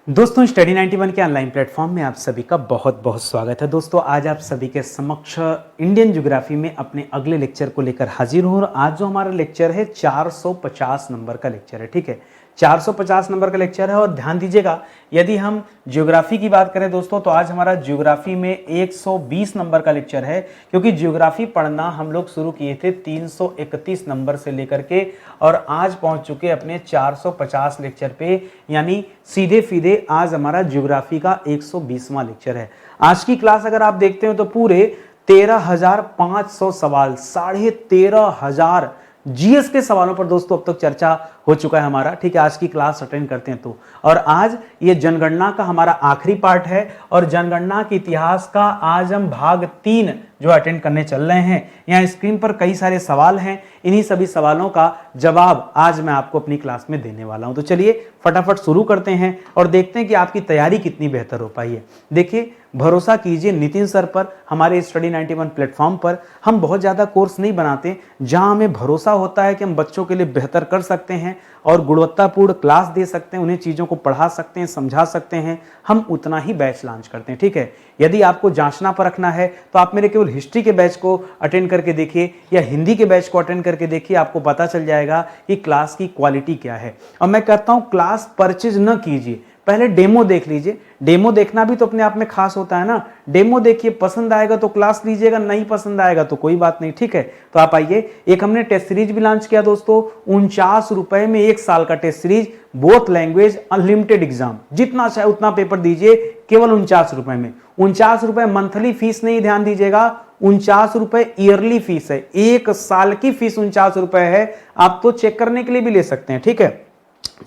दोस्तों स्टडी 91 के online platform में आप सभी का बहुत बहुत स्वागत है। दोस्तों आज आप सभी के समक्ष इंडियन ज्योग्राफी में अपने अगले लेक्चर को लेकर हाजिर हूँ और आज जो हमारा लेक्चर है 450 नंबर का लेक्चर है। ठीक है, 450 नंबर का लेक्चर है और ध्यान दीजिएगा, यदि हम ज्योग्राफी की बात करें दोस्तों तो आज हमारा ज्योग्राफी में 120 नंबर का लेक्चर है, क्योंकि ज्योग्राफी पढ़ना हम लोग शुरू किए थे 331 नंबर से लेकर के और आज पहुंच चुके अपने 450 लेक्चर पे, यानी सीधे सीधे आज हमारा ज्योग्राफी का 120वां लेक्चर है। आज की क्लास अगर आप देखते हो तो पूरे 13,500 सवाल, 13,500 जीएस के सवालों पर दोस्तों अब तक चर्चा हो चुका है हमारा। ठीक है, आज की क्लास अटेंड करते हैं तो, और आज ये जनगणना का हमारा आखिरी पार्ट है और जनगणना के इतिहास का आज हम भाग 3 जो अटेंड करने चल रहे हैं। यहाँ स्क्रीन पर कई सारे सवाल हैं, इन्हीं सभी सवालों का जवाब आज मैं आपको अपनी क्लास में देने वाला हूं। तो चलिए फटाफट शुरू करते हैं और देखते हैं कि आपकी तैयारी कितनी बेहतर हो पाई है। देखिए, भरोसा कीजिए नितिन सर पर, हमारे स्टडी 91 प्लेटफॉर्म पर हम बहुत ज़्यादा कोर्स नहीं बनाते, जहां हमें भरोसा होता है कि हम बच्चों के लिए बेहतर कर सकते हैं और गुणवत्तापूर्ण क्लास दे सकते हैं, उन्हें चीज़ों को पढ़ा सकते हैं, समझा सकते हैं, हम उतना ही बैच लॉन्च करते हैं। ठीक है, यदि आपको जांचना परखना है तो आप मेरे केवल हिस्ट्री के बैच को अटेंड करके देखिए या हिंदी के बैच को अटेंड करके देखिए, आपको पता चल जाएगा कि क्लास की क्वालिटी क्या है। और मैं कहता हूँ क्लास परचेज न कीजिए, पहले डेमो देख लीजिए। डेमो देखना भी तो अपने आप में खास होता है ना। डेमो देखिए, पसंद आएगा तो क्लास लीजिएगा, नहीं पसंद आएगा तो कोई बात नहीं। ठीक है, तो आप आइए। एक हमने टेस्ट सीरीज भी लॉन्च किया दोस्तों, 49 रुपए में 1 साल का test series, both language, unlimited exam, जितना चाहे उतना पेपर दीजिए, केवल 49 रुपए में। 49 रुपए मंथली फीस नहीं, ध्यान दीजिएगा, 49 रुपए ईयरली फीस है। 1 साल की फीस 49 रुपए है, आप तो चेक करने के लिए भी ले सकते हैं। ठीक है,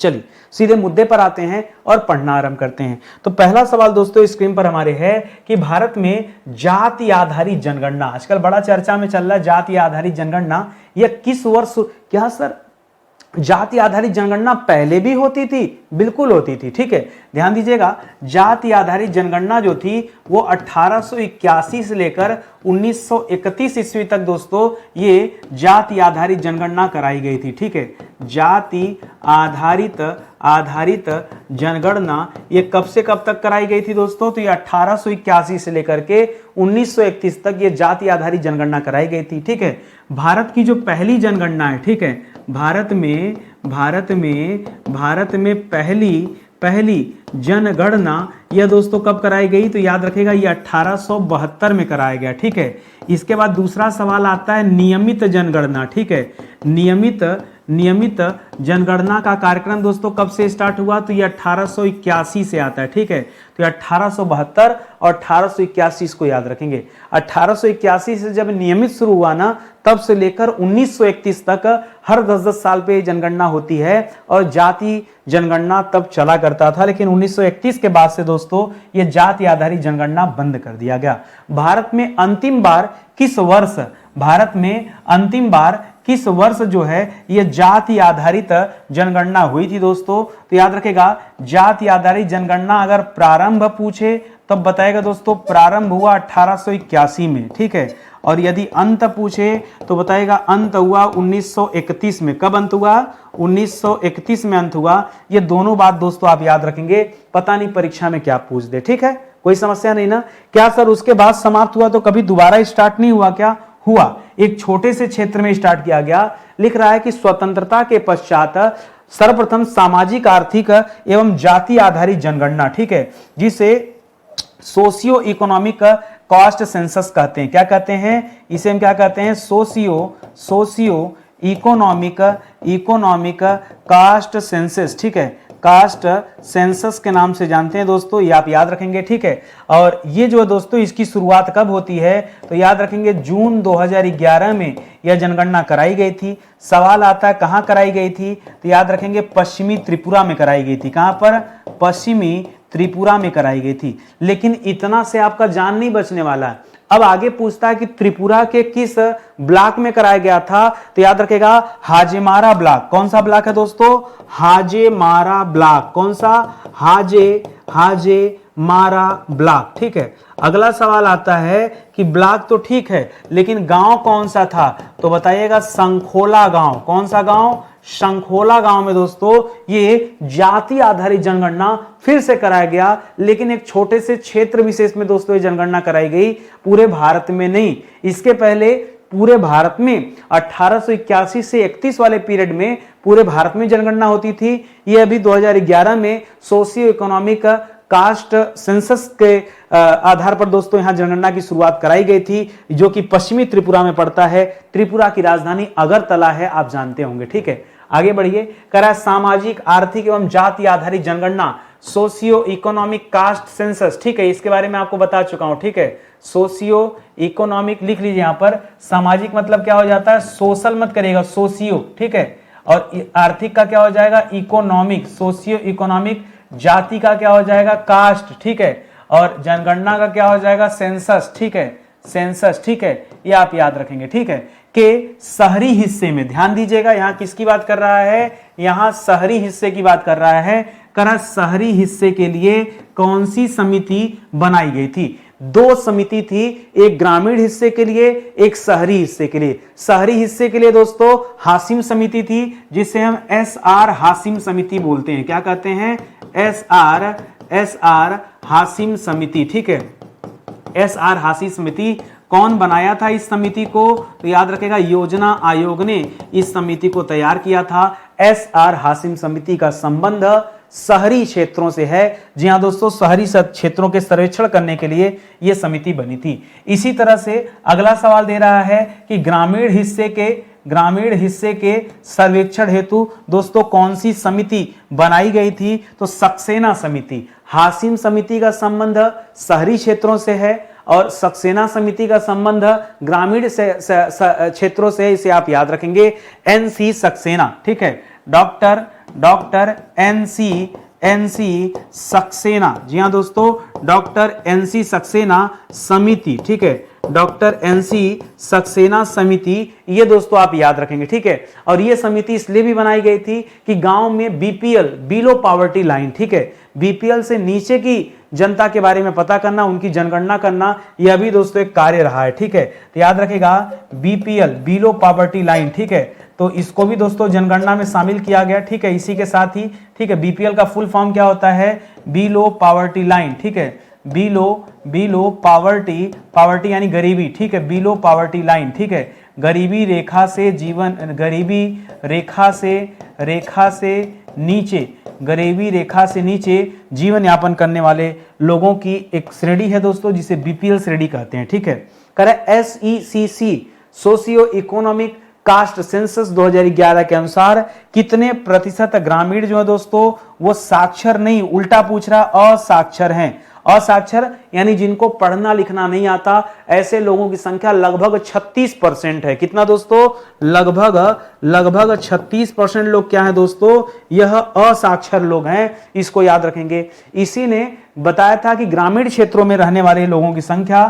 चलिए सीधे मुद्दे पर आते हैं और पढ़ना आरंभ करते हैं। तो पहला सवाल दोस्तों स्क्रीन पर हमारे है कि भारत में जाति आधारित जनगणना, आजकल बड़ा चर्चा में चल रहा है जाति आधारित जनगणना, यह किस वर्ष, क्या सर जाति आधारित जनगणना पहले भी होती थी? बिल्कुल होती थी। ठीक है, ध्यान दीजिएगा, जाति आधारित जनगणना जो थी वो 1881 से लेकर 1931 ईस्वी तक दोस्तों ये जाति आधारित जनगणना कराई गई थी। ठीक है, जाति आधारित जनगणना ये कब से कब तक कराई गई थी दोस्तों? तो ये 1881 से लेकर के 1931 तक ये जाति आधारित जनगणना कराई गई थी। ठीक है, भारत की जो पहली जनगणना है, ठीक है, भारत में पहली जनगणना यह दोस्तों कब कराई गई? तो याद रखेगा ये 1872 में कराया गया। ठीक है, इसके बाद दूसरा सवाल आता है नियमित जनगणना। ठीक है, नियमित जनगणना का कार्यक्रम दोस्तों कब से स्टार्ट हुआ? तो ये 1881 से आता है। ठीक है, तो 1872 और 1881 इसको याद रखेंगे। 1881 से जब नियमित शुरू हुआ ना, तब से लेकर 1931 तक हर 10-10 साल पे जनगणना होती है और जाति जनगणना तब चला करता था, लेकिन 1931 के बाद से दोस्तों ये जाति आधारित जनगणना बंद कर दिया गया। भारत में अंतिम बार किस वर्ष जो है ये जाति आधारित जनगणना हुई थी दोस्तों? तो याद रखेगा, जाति आधारित जनगणना अगर प्रारंभ पूछे तब बताएगा दोस्तों प्रारंभ हुआ 1881 में। ठीक है, और यदि अंत पूछे तो बताएगा अंत हुआ 1931 में। कब अंत हुआ? 1931 में अंत हुआ। ये दोनों बात दोस्तों आप याद रखेंगे, पता नहीं परीक्षा में क्या पूछ दे। ठीक है, कोई समस्या नहीं ना? क्या सर उसके बाद समाप्त हुआ तो कभी दोबारा स्टार्ट नहीं हुआ क्या? हुआ, एक छोटे से क्षेत्र में स्टार्ट किया गया। लिख रहा है कि स्वतंत्रता के पश्चात सर्वप्रथम सामाजिक, आर्थिक एवं जाति आधारित जनगणना, ठीक है, जिसे सोशियो इकोनॉमिक कास्ट सेंसस कहते हैं। क्या कहते हैं इसे? हम क्या कहते हैं? Socio economic caste census. ठीक है, कास्ट सेंसस के नाम से जानते हैं दोस्तों, ये आप याद रखेंगे। ठीक है, और ये जो दोस्तों इसकी शुरुआत कब होती है? तो याद रखेंगे जून 2011 में यह जनगणना कराई गई थी। सवाल आता है कहाँ कराई गई थी? तो याद रखेंगे पश्चिमी त्रिपुरा में कराई गई थी। कहाँ पर? पश्चिमी त्रिपुरा में कराई गई थी। लेकिन इतना से आपका जान नहीं बचने वाला है, अब आगे पूछता है कि त्रिपुरा के किस ब्लॉक में कराया गया था? तो याद रखेगा हाजेमारा ब्लॉक। कौन सा ब्लॉक है दोस्तों? हाजेमारा ब्लॉक। कौन सा? हाजेमारा ब्लॉक। ठीक है, अगला सवाल आता है कि ब्लॉक तो ठीक है लेकिन गांव कौन सा था? तो बताइएगा संखोला गांव। कौन सा गांव? शंखोला गांव में दोस्तों ये जाति आधारित जनगणना फिर से कराया गया, लेकिन एक छोटे से क्षेत्र विशेष में दोस्तों ये जनगणना कराई गई, पूरे भारत में नहीं। इसके पहले पूरे भारत में 1881 से 31 वाले पीरियड में पूरे भारत में जनगणना होती थी। ये अभी 2011 में सोशियो इकोनॉमिक कास्ट सेंसस के आधार पर दोस्तों यहां जनगणना की शुरुआत कराई गई थी, जो कि पश्चिमी त्रिपुरा में पड़ता है। त्रिपुरा की राजधानी अगरतला है, आप जानते होंगे। ठीक है, आगे बढ़िए। करा सामाजिक, आर्थिक एवं जाति आधारित जनगणना, सोशियो इकोनॉमिक कास्ट सेंसस। ठीक है, इसके बारे में आपको बता चुका हूं। ठीक है, सोशियो इकोनॉमिक लिख लीजिए यहां पर। सामाजिक मतलब क्या हो जाता है, सोशल मत करिएगा, सोशियो। ठीक है, और आर्थिक का क्या हो जाएगा, इकोनॉमिक, सोशियो इकोनॉमिक। जाति का क्या हो जाएगा, कास्ट। ठीक है, और जनगणना का क्या हो जाएगा, सेंसस। ठीक है, सेंसस। ठीक है, ये आप याद रखेंगे। ठीक है, के शहरी हिस्से में ध्यान दीजिएगा, यहां किसकी बात कर रहा है, यहां शहरी हिस्से की बात कर रहा है। करा शहरी हिस्से के लिए कौन सी समिति बनाई गई थी, दो समिति थी, एक ग्रामीण हिस्से के लिए, एक शहरी हिस्से के लिए। शहरी हिस्से के लिए दोस्तों हासिम समिति थी, जिसे हम SR हासिम समिति बोलते हैं। क्या कहते हैं, SR हासिम समिति। ठीक है, SR हासिम समिति। कौन बनाया था इस समिति को, तो याद रखेगा योजना आयोग ने इस समिति को तैयार किया था। SR हासिम समिति का संबंध शहरी क्षेत्रों से है। जी हाँ दोस्तों, शहरी क्षेत्रों के सर्वेक्षण करने के लिए यह समिति बनी थी। इसी तरह से अगला सवाल दे रहा है कि ग्रामीण हिस्से के सर्वेक्षण हेतु दोस्तों कौन सी समिति बनाई गई थी, तो सक्सेना समिति। हासिम समिति का संबंध शहरी क्षेत्रों से है और सक्सेना समिति का संबंध ग्रामीण क्षेत्रों से, इसे आप याद रखेंगे, NC सक्सेना। ठीक है, डॉक्टर NC सक्सेना। जी हाँ दोस्तों, डॉक्टर NC सक्सेना समिति। ठीक है, डॉक्टर NC सक्सेना समिति, ये दोस्तों आप याद रखेंगे। ठीक है, और ये समिति इसलिए भी बनाई गई थी कि गांव में BPL, बिलो पॉवर्टी लाइन, ठीक है, BPL से नीचे की जनता के बारे में पता करना, उनकी जनगणना करना, यह भी दोस्तों एक कार्य रहा है। ठीक है, तो याद रखेगा BPL, बिलो पॉवर्टी लाइन। ठीक है, तो इसको भी दोस्तों जनगणना में शामिल किया गया। ठीक है, इसी के साथ ही, ठीक है, BPL का फुल फॉर्म क्या होता है, बिलो पॉवर्टी लाइन। ठीक है, बिलो पॉवर्टी यानी गरीबी। ठीक है, बिलो पॉवर्टी लाइन। ठीक है, गरीबी रेखा से नीचे जीवन यापन करने वाले लोगों की एक श्रेणी है दोस्तों, जिसे BPL श्रेणी कहते हैं। ठीक है, करें SECC socio economic caste census 2011 के अनुसार कितने प्रतिशत ग्रामीण जो है दोस्तों वो साक्षर नहीं, उल्टा पूछ रहा, असाक्षर हैं। असाक्षर यानी जिनको पढ़ना लिखना नहीं आता, ऐसे लोगों की संख्या लगभग 36% है। कितना दोस्तों, लगभग 36% लोग क्या है दोस्तों, यह असाक्षर लोग हैं। इसको याद रखेंगे। इसी ने बताया था कि ग्रामीण क्षेत्रों में रहने वाले लोगों की संख्या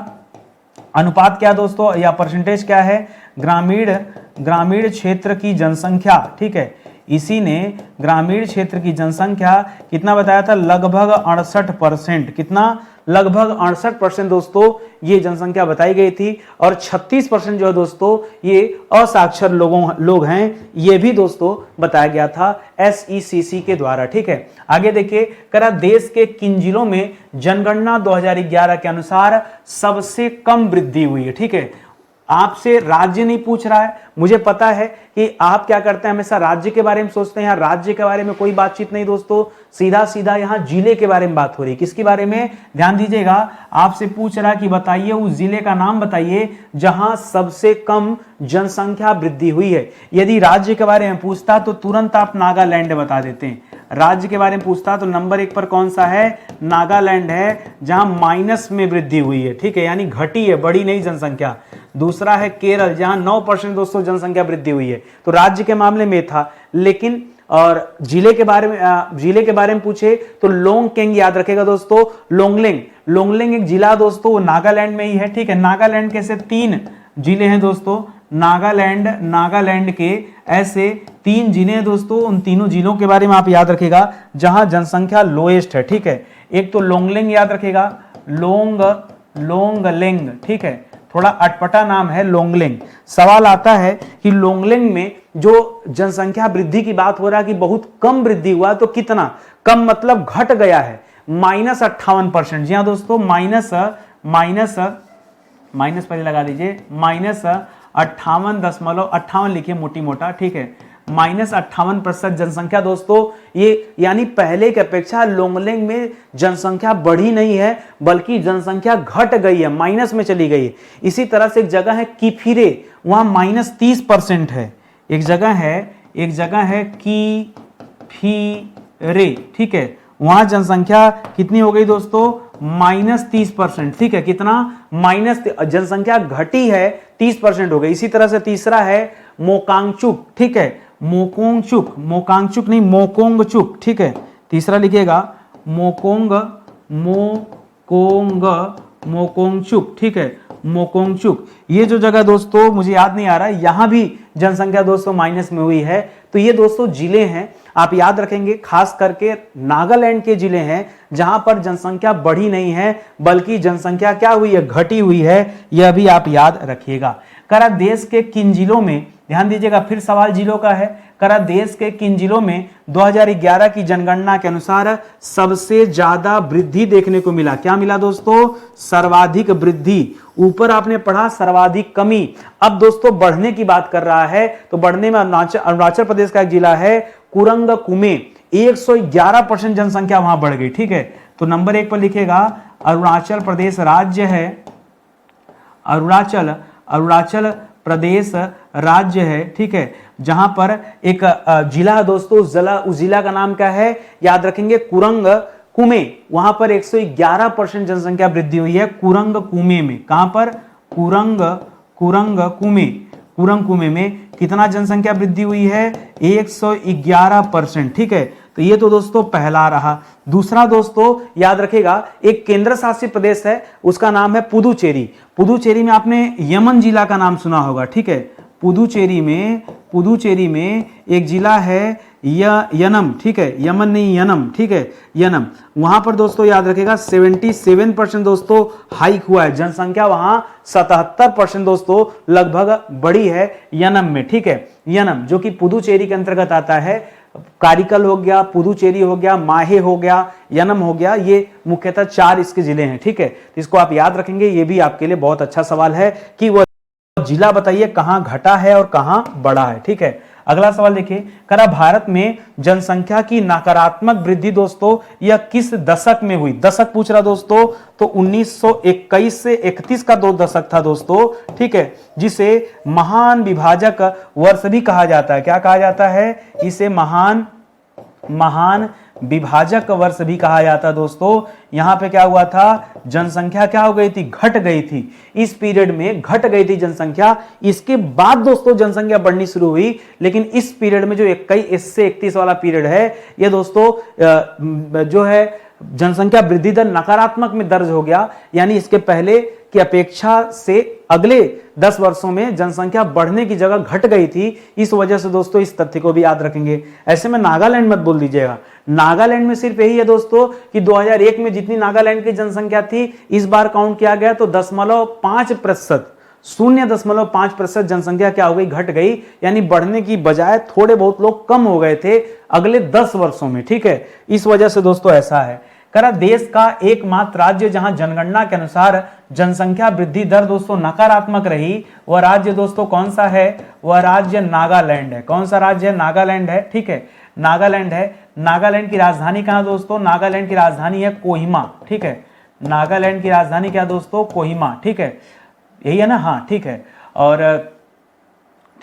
अनुपात क्या दोस्तों, या परसेंटेज क्या है, ग्रामीण क्षेत्र की जनसंख्या। ठीक है, इसी ने ग्रामीण क्षेत्र की जनसंख्या कितना बताया था, लगभग 68%। कितना, लगभग 68% दोस्तों ये जनसंख्या बताई गई थी। और 36% जो है दोस्तों ये असाक्षर लोग हैं, ये भी दोस्तों बताया गया था SECC के द्वारा। ठीक है, आगे देखिए, करा देश के किन जिलों में जनगणना 2011 के अनुसार सबसे कम वृद्धि हुई है। ठीक है, आपसे राज्य नहीं पूछ रहा है, मुझे पता है कि आप क्या करते हैं, हमेशा राज्य के बारे में सोचते हैं। यहाँ राज्य के बारे में कोई बातचीत नहीं दोस्तों, सीधा यहाँ जिले के बारे में बात हो रही है। किसके बारे में, ध्यान दीजिएगा, आपसे पूछ रहा है कि बताइए उस जिले का नाम बताइए जहां सबसे कम जनसंख्या वृद्धि हुई है। यदि राज्य के बारे में पूछता तो तुरंत आप नागालैंड बता देते हैं। राज्य के बारे में पूछता तो नंबर 1 पर कौन सा है, नागालैंड है, जहां माइनस में वृद्धि हुई है। ठीक है, यानी घटी है, बढ़ी नहीं जनसंख्या। दूसरा है केरल, जहां 9% दोस्तों जनसंख्या वृद्धि हुई है। तो राज्य के मामले में था, लेकिन और जिले के बारे में पूछे तो लोंगकेंग याद रखेगा दोस्तों, लोंगलेंग एक जिला दोस्तों वो नागालैंड में ही है। ठीक है, नागालैंड के से 3 जिले हैं दोस्तों, नागालैंड के ऐसे 3 जिले हैं दोस्तों। उन तीनों जिलों के बारे में आप याद रखेगा जहां जनसंख्या लोएस्ट है। ठीक है, एक तो लोंगलेंग याद रखेगा, लोंगलेंग। ठीक है, थोड़ा अटपटा नाम है लोंगलेंग। सवाल आता है कि लोंगलेंग में जो जनसंख्या वृद्धि की बात हो रहा है कि बहुत कम वृद्धि हुआ, तो कितना कम मतलब घट गया है, -58%। जी हाँ दोस्तों, माइनस पहले लगा लीजिए, -58.58 लिखिए मोटी मोटा, ठीक है, -58% जनसंख्या दोस्तों, ये यानी पहले की अपेक्षा लोंगलेंग में जनसंख्या बढ़ी नहीं है बल्कि जनसंख्या घट गई है, माइनस में चली गई है। इसी तरह से एक जगह है किफिरे, वहां -30% है। एक जगह है किफिरे, ठीक है, वहां जनसंख्या कितनी हो गई दोस्तों, -30%, ठीक है, कितना माइनस, जनसंख्या घटी है 30% हो गई। इसी तरह से तीसरा है मोकांगचुक, ठीक है, मोकांगचुक नहीं, मोकोंगचुक, ठीक है, तीसरा लिखिएगा मोकोंगचुक, ठीक है, मोकोंगचुक। ये जो जगह दोस्तों मुझे याद नहीं आ रहा है, यहां भी जनसंख्या दोस्तों माइनस में हुई है। तो ये दोस्तों जिले हैं, आप याद रखेंगे, खास करके नागालैंड के जिले हैं जहां पर जनसंख्या बढ़ी नहीं है बल्कि जनसंख्या क्या हुई है, घटी हुई है, यह भी आप याद रखिएगा। करा देश के किन जिलों में, ध्यान दीजिएगा, फिर सवाल जिलों का है, करा देश के किन जिलों में 2011 की जनगणना के अनुसार सबसे ज्यादा वृद्धि देखने को मिला। क्या मिला दोस्तों, सर्वाधिक वृद्धि। ऊपर आपने पढ़ा सर्वाधिक कमी, अब दोस्तों बढ़ने की बात कर रहा है, तो बढ़ने में अरुणाचल प्रदेश का एक जिला है कुरंग कुमे, 111% जनसंख्या वहां बढ़ गई, ठीक है। तो नंबर 1 पर लिखेगा अरुणाचल प्रदेश राज्य है, अरुणाचल प्रदेश राज्य है, ठीक है, जहां पर एक जिला है दोस्तों, उस जिला का नाम क्या है, याद रखेंगे, कुरंग कुमे। वहां पर 111% जनसंख्या वृद्धि हुई है कुरंग कुमे में। कहां पर, कुरंग कुमे में कितना जनसंख्या वृद्धि हुई है, 111%, ठीक है। तो ये तो दोस्तों पहला रहा। दूसरा दोस्तों याद रखेगा, एक केंद्र शासित प्रदेश है, उसका नाम है पुदुचेरी। पुदुचेरी में आपने यमन जिला का नाम सुना होगा, ठीक है। पुदुचेरी में एक जिला है यनम, ठीक है, यमन नहीं यनम, ठीक है, यनम। वहां पर दोस्तों याद रखेगा 77% दोस्तों हाइक हुआ है, जनसंख्या वहां 77% दोस्तों लगभग बढ़ी है यनम में, ठीक है। यनम जो कि पुदुचेरी के अंतर्गत आता है, कारिकल हो गया, पुदुचेरी हो गया, माहे हो गया, यनम हो गया, ये मुख्यतः 4 इसके जिले हैं, ठीक है। तो इसको आप याद रखेंगे, ये भी आपके लिए बहुत अच्छा सवाल है कि वह जिला बताइए कहां घटा है और कहां बढ़ा है, ठीक है। अगला सवाल देखिए, करा भारत में जनसंख्या की नकारात्मक वृद्धि दोस्तों यह किस दशक में हुई। दशक पूछ रहा दोस्तों, तो 1921 से 31 का 2 दशक था दोस्तों, ठीक है, जिसे महान विभाजक वर्ष भी कहा जाता है। क्या कहा जाता है, इसे महान विभाजक वर्ष भी कहा जाता है दोस्तों। यहां पे क्या हुआ था, जनसंख्या क्या हो गई थी, घट गई थी, इस पीरियड में घट गई थी जनसंख्या। इसके बाद दोस्तों जनसंख्या बढ़नी शुरू हुई, लेकिन इस पीरियड में जो 21 से 31 वाला पीरियड है, ये दोस्तों जो है जनसंख्या वृद्धि दर नकारात्मक में दर्ज हो गया, यानी इसके पहले की अपेक्षा से अगले 10 वर्षों में जनसंख्या बढ़ने की जगह घट गई थी। इस वजह से दोस्तों इस तथ्य को भी याद रखेंगे। ऐसे में नागालैंड मत बोल दीजिएगा, नागालैंड में सिर्फ यही है दोस्तों कि 2001 में जितनी नागालैंड की जनसंख्या थी, इस बार काउंट किया गया तो 0.5% जनसंख्या क्या हो गई, घट गई, यानी बढ़ने की बजाय थोड़े बहुत लोग कम हो गए थे अगले 10 वर्षों में, ठीक है। इस वजह से दोस्तों ऐसा है। करा देश का एकमात्र राज्य जहां जनगणना के अनुसार जनसंख्या वृद्धि दर दोस्तों नकारात्मक रही, वह राज्य दोस्तों कौन सा है, वह राज्य नागालैंड है। कौन सा राज्य है, नागालैंड है, ठीक है, नागालैंड है। नागालैंड की राजधानी कहां दोस्तों, नागालैंड की राजधानी है कोहिमा, ठीक है। नागालैंड की राजधानी क्या दोस्तों, कोहिमा, ठीक है, यही है ना, हाँ ठीक है। और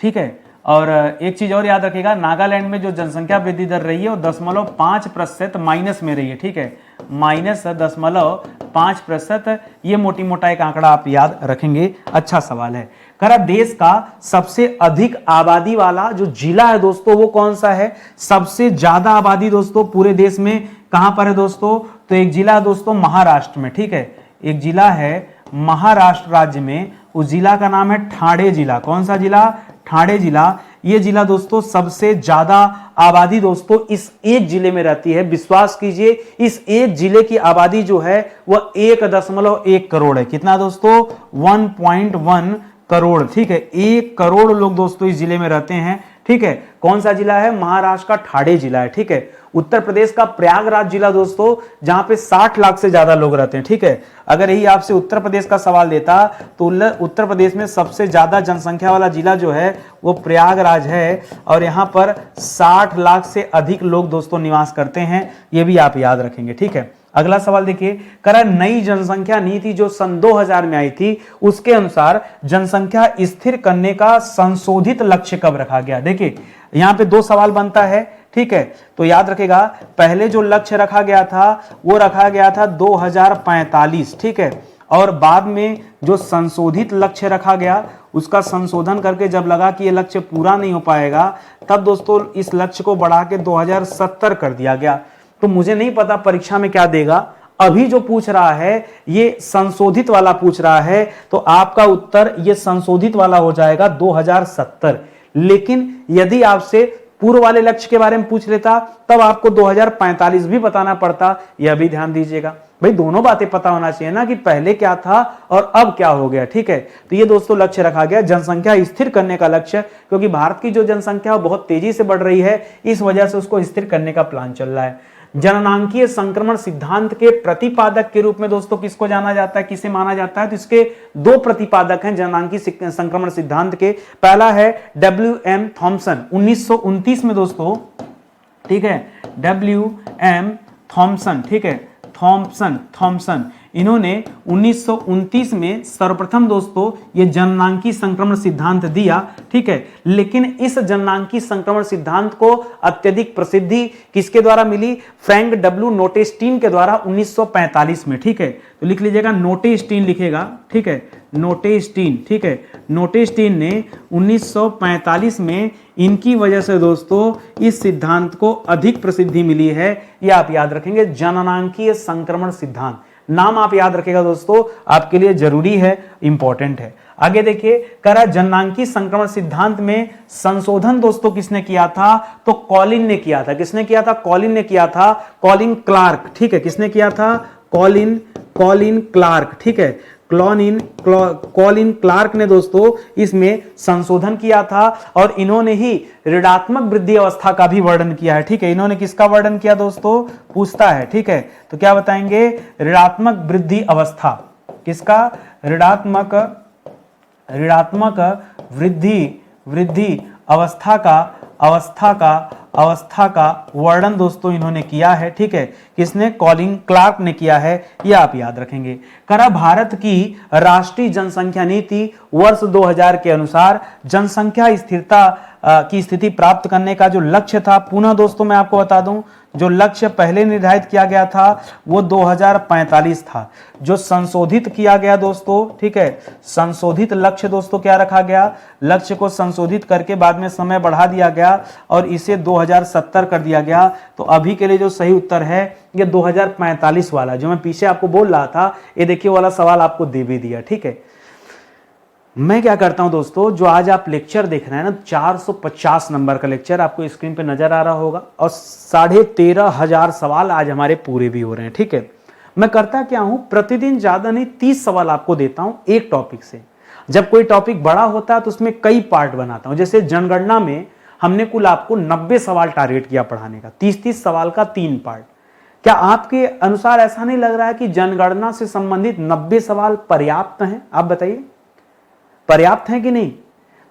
ठीक है, और एक चीज और याद रखिएगा, नागालैंड में जो जनसंख्या वृद्धि दर रही है वो 0.5% माइनस में रही है, ठीक है, -0.5%। ये मोटी मोटा एक आंकड़ा आप याद रखेंगे, अच्छा सवाल है। करा देश का सबसे अधिक आबादी वाला जो जिला है दोस्तों वो कौन सा है, सबसे ज्यादा आबादी दोस्तों पूरे देश में कहां पर है दोस्तों, तो एक जिला है दोस्तों महाराष्ट्र में, ठीक है, एक जिला है महाराष्ट्र राज्य में, उस जिला का नाम है ठाणे जिला। कौन सा जिला, ठाणे जिला। ये जिला दोस्तों सबसे ज्यादा आबादी दोस्तों इस एक जिले में रहती है। विश्वास कीजिए, इस एक जिले की आबादी जो है वह 1.1 करोड़ है। कितना दोस्तों, 1.1 करोड़, ठीक है, 1 करोड़ लोग दोस्तों इस जिले में रहते हैं, ठीक है। कौन सा जिला है? महाराष्ट्र का ठाणे जिला है, ठीक है। उत्तर प्रदेश का प्रयागराज जिला दोस्तों, जहां पे 60 लाख से ज्यादा लोग रहते हैं, ठीक है। अगर यही आपसे उत्तर प्रदेश का सवाल देता तो उत्तर प्रदेश में सबसे ज्यादा जनसंख्या वाला जिला जो है वो प्रयागराज है, और यहां पर 60 लाख से अधिक लोग दोस्तों निवास करते हैं, ये भी आप याद रखेंगे, ठीक है। अगला सवाल देखिए, करा नई जनसंख्या नीति जो सन 2000 में आई थी, उसके अनुसार जनसंख्या स्थिर करने का संशोधित लक्ष्य कब रखा गया? देखिए यहां पे दो सवाल बनता है, ठीक है। तो याद रखेगा, पहले जो लक्ष्य रखा गया था वो रखा गया था 2045, ठीक है। और बाद में जो संशोधित लक्ष्य रखा गया उसका संशोधन करके जब लगा कि ये लक्ष्य पूरा नहीं हो पाएगा, तब दोस्तों इस लक्ष्य को बढ़ा के 2070 कर दिया गया। तो मुझे नहीं पता परीक्षा में क्या देगा, अभी जो पूछ रहा है ये संशोधित वाला पूछ रहा है, तो आपका उत्तर ये संशोधित वाला हो जाएगा 2070। लेकिन यदि आपसे पूर्व वाले लक्ष्य के बारे में पूछ लेता तब आपको 2045 भी बताना पड़ता, यह भी ध्यान दीजिएगा। भाई दोनों बातें पता होना चाहिए ना कि पहले क्या था और अब क्या हो गया, ठीक है। तो ये दोस्तों लक्ष्य रखा गया जनसंख्या स्थिर करने का लक्ष्य, क्योंकि भारत की जो जनसंख्या बहुत तेजी से बढ़ रही है, इस वजह से उसको स्थिर करने का प्लान चल रहा है। जननांकीय संक्रमण सिद्धांत के प्रतिपादक के रूप में दोस्तों किसको जाना जाता है, किसे माना जाता है? तो इसके दो प्रतिपादक हैं जननांकीय संक्रमण सिद्धांत के। पहला है WM थॉमसन 1929 में दोस्तों, ठीक है। WM थॉमसन, ठीक है, थॉमसन इन्होंने 1929 में सर्वप्रथम दोस्तों ये जननांकीय संक्रमण सिद्धांत दिया, ठीक है। लेकिन इस जननांकीय संक्रमण सिद्धांत को अत्यधिक प्रसिद्धि किसके द्वारा मिली? फ्रैंक W नोटेस्टीन के द्वारा 1945 में, ठीक है। तो लिख लीजिएगा, नोटेस्टीन लिखेगा, ठीक है, नोटेस्टीन, ठीक है। नोटेस्टीन ने 1945 में, इनकी वजह से दोस्तों इस सिद्धांत को अधिक प्रसिद्धि मिली है। यह आप याद रखेंगे, जननांकीय संक्रमण सिद्धांत। नाम आप याद रखेगा दोस्तों, आपके लिए जरूरी है, इंपॉर्टेंट है। आगे देखिए, करा जननांकीय संक्रमण सिद्धांत में संशोधन दोस्तों किसने किया था? तो कॉलिन ने किया था। किसने किया था? कॉलिन ने किया था, कॉलिन क्लार्क, ठीक है। किसने किया था? कॉलिन क्लार्क, ठीक है। कॉलिन क्लार्क ने दोस्तों इसमें संशोधन किया था, और इन्होंने ही ऋणात्मक वृद्धि अवस्था का भी वर्णन किया है, ठीक है। इन्होंने किसका वर्णन किया दोस्तों? पूछता है, ठीक है। तो क्या बताएंगे? ऋणात्मक वृद्धि अवस्था। किसका? ऋणात्मक वृद्धि अवस्था का वर्णन दोस्तों इन्होंने किया है, ठीक है। किसने? कॉलिन क्लार्क ने किया है, यह आप याद रखेंगे। करा भारत की राष्ट्रीय जनसंख्या नीति वर्ष 2000 के अनुसार जनसंख्या स्थिरता की स्थिति प्राप्त करने का जो लक्ष्य था, पुनः दोस्तों मैं आपको बता दूं, जो लक्ष्य पहले निर्धारित किया गया था वो 2045 था। जो संशोधित किया गया दोस्तों, ठीक है, संशोधित लक्ष्य दोस्तों क्या रखा गया? लक्ष्य को संशोधित करके बाद में समय बढ़ा दिया गया और इसे 2070 कर दिया गया। तो अभी के लिए जो सही उत्तर है ये 2045 वाला, जो मैं पीछे आपको बोल रहा था, ये देखिए वाला सवाल आपको दे भी दिया, ठीक है। मैं क्या करता हूं दोस्तों, जो आज आप लेक्चर देख रहे हैं ना, 450 नंबर का लेक्चर आपको स्क्रीन पे नजर आ रहा होगा, और 13,500 सवाल आज हमारे पूरे भी हो रहे हैं, ठीक है। मैं करता क्या हूं, प्रतिदिन ज्यादा नहीं 30 सवाल आपको देता हूं एक टॉपिक से। जब कोई टॉपिक बड़ा होता है तो उसमें कई पार्ट बनाता हूं। जैसे जनगणना में हमने कुल आपको 90 सवाल टारगेट किया पढ़ाने का, 30-30 सवाल का 3 पार्ट। क्या आपके अनुसार ऐसा नहीं लग रहा है कि जनगणना से संबंधित 90 सवाल पर्याप्त हैं? आप बताइए, पर्याप्त है कि नहीं?